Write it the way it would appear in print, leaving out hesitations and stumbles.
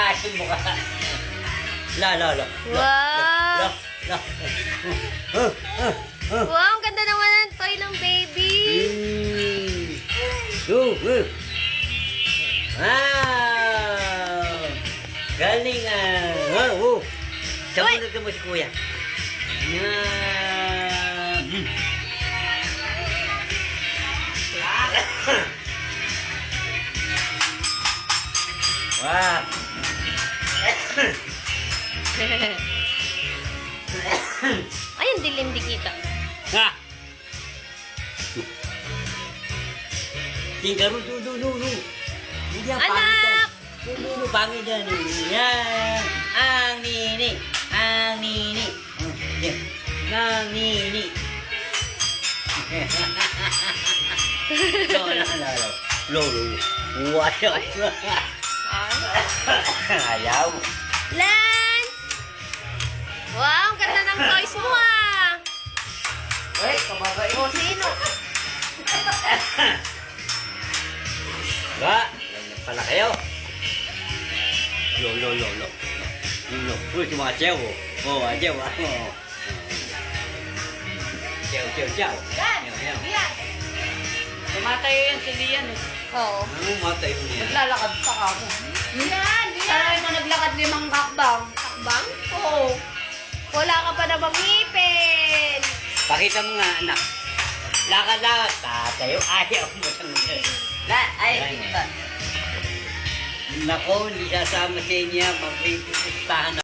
Asin mo ka. La. Wow! La. Wow, ang ganda naman ng toy ng baby. Wow! Galing ah. Sabunod mo si kuya. Wow! Ay, ang dilim di kita. Ha! Tinggal lu. Hindi ang pangit yan. Anak! Pangit yan. Yan. Ang nini. Yan. Ang nini. Lo. Ayaw. Ayaw. Lance! Wow, ang ganda ng toys mo ah. Ay, kababay. O, sino? Ba, ganyan pala kayo. Lo. Uy, si mga tiyaw. Tiyaw. Tiyaw. Yan! Tumatay yan si Lian eh. Oo. Ano matay mo niya? Naglalakad pa ka mo. Yan! Sanay mo naglakad 5 hakbang. Takbang? Oo. Wala ka pa namang ngipin. Pakita mo nga, anak. Lakad. Tatayo. Ayaw mo siyang Ay, Nako, hindi sasama sa inyo. Magpipistahan